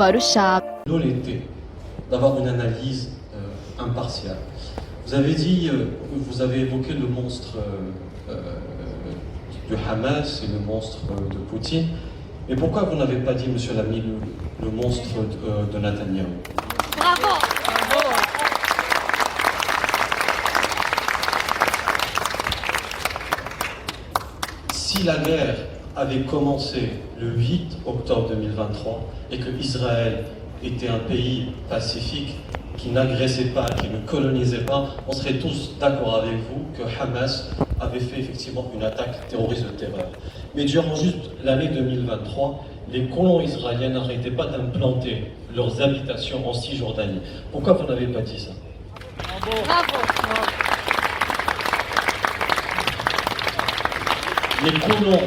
اختبار الشعب. L'honnêteté d'avoir une analyse impartiale. Vous avez dit, vous avez évoqué le monstre du Hamas et le monstre de Poutine. Mais pourquoi vous n'avez pas dit, monsieur l'ami, le monstre de Netanyahou? Bravo. Si la guerre avait commencé le 8 octobre 2023 et que Israël était un pays pacifique qui n'agressait pas, qui ne colonisait pas, on serait tous d'accord avec vous que Hamas avait fait effectivement une attaque terroriste de terreur. Mais durant juste l'année 2023, les colons israéliens n'arrêtaient pas d'implanter leurs habitations en Cisjordanie. Pourquoi vous n'avez pas dit ça? Bravo. Les colons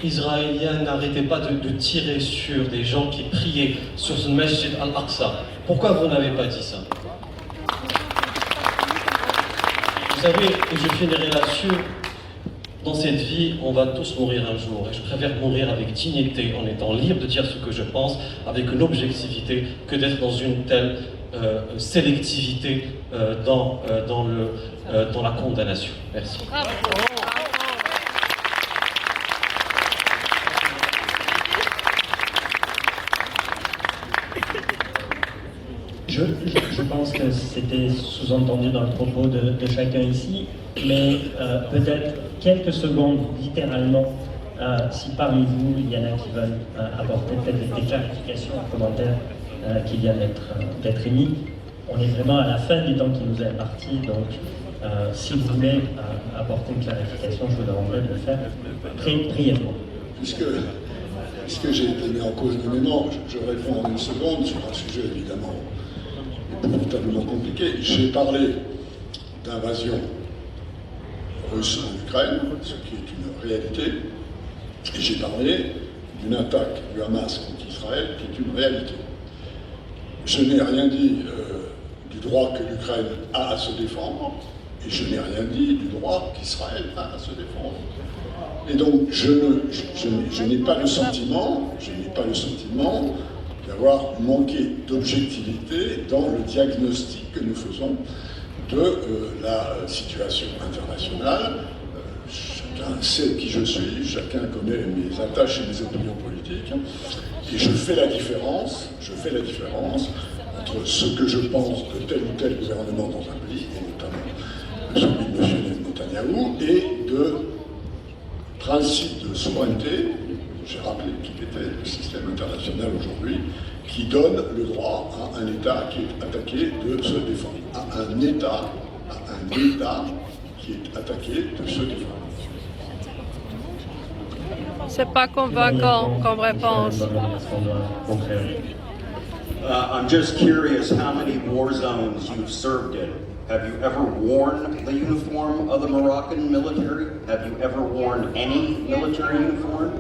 israéliens n'arrêtaient pas de tirer sur des gens qui priaient sur ce Masjid al-Aqsa. Pourquoi vous n'avez pas dit ça? Vous savez, et je finirai là-dessus, dans cette vie, on va tous mourir un jour. Et je préfère mourir avec dignité, en étant libre de dire ce que je pense, avec une objectivité, que d'être dans une telle sélectivité dans la condamnation. Merci. Bravo. Je pense que c'était sous-entendu dans le propos de chacun ici, mais peut-être quelques secondes, littéralement, si parmi vous, il y en a qui veulent apporter peut-être des clarifications, des commentaires qui viennent d'être émis. On est vraiment à la fin du temps qui nous est imparti, donc si vous voulez apporter une clarification, je vous demanderai de le faire très brièvement. Puisque j'ai été mis en cause nommément, je réponds en une seconde sur un sujet évidemment épouvantablement compliqué. J'ai parlé d'invasion russe en Ukraine, ce qui est une réalité, et j'ai parlé d'une attaque du Hamas contre Israël, qui est une réalité. Je n'ai rien dit du droit que l'Ukraine a à se défendre, et je n'ai rien dit du droit qu'Israël a à se défendre. Et donc, je n'ai pas le sentiment d'avoir manqué d'objectivité dans le diagnostic que nous faisons de la situation internationale. Chacun sait qui je suis, chacun connaît mes attaches et mes opinions politiques, et je fais la différence entre ce que je pense de tel ou tel gouvernement dans un pays, et notamment celui de M. Netanyahou, et de principe de souveraineté, j'ai rappelé qu'il était le système international aujourd'hui, qui donne le droit à un État qui est attaqué de se défendre. À un État qui est attaqué de se défendre. C'est pas convaincant comme réponse. I'm just curious how many war zones you've served in. Have you ever worn the uniform of the Moroccan military? Have you ever worn any military uniform?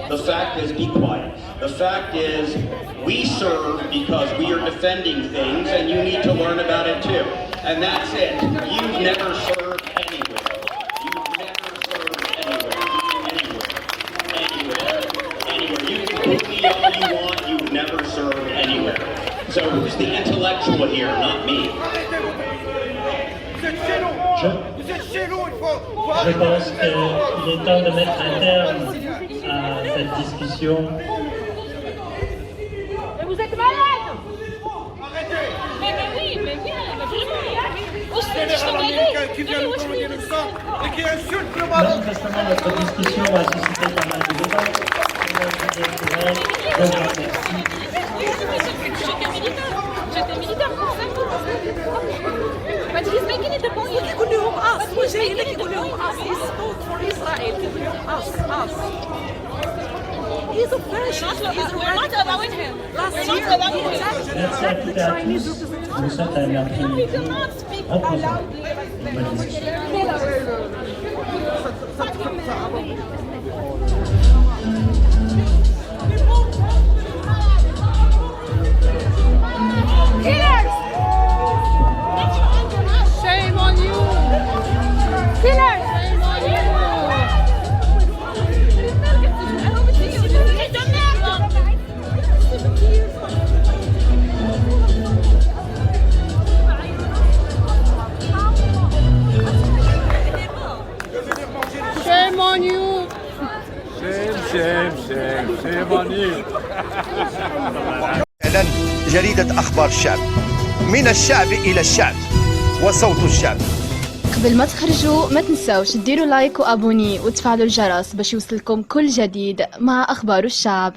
The fact is, be quiet. The fact is, we serve because we are defending things, and you need to learn about it too. And that's it. You've never served anywhere. You've never served anywhere. You can put me all you want, you've never served anywhere. So who's the intellectual here, not me? Je pense qu'il est temps de mettre un terme à cette discussion. Mais vous êtes malade! Mais oui, vraiment. Qui vient nous communiquer ça et qui insulte le Manifestement, notre discussion a suscité pas mal de débats. J'étais militaire pour 5 ans. But he's making it a point. يقول لهم us وجاي لك يقول لهم us he spoke for Israel يقول لهم us he's a fascist We're not allowing him. last We're year not allowing he him. attacked Merci à toutes et à tous. Je vous souhaite un après-midi We cannot speak reposant. loudly. Bonne discussion. Killers! Shame on you! Killers! Shame on you! C'est de merde! إعلان جريدة أخبار الشعب، من الشعب إلى الشعب وصوت الشعب. قبل ما تخرجوا ما تنسوش ديروا لايك وابوني وتفعلوا الجرس باش يوصلكم كل جديد مع أخبار الشعب.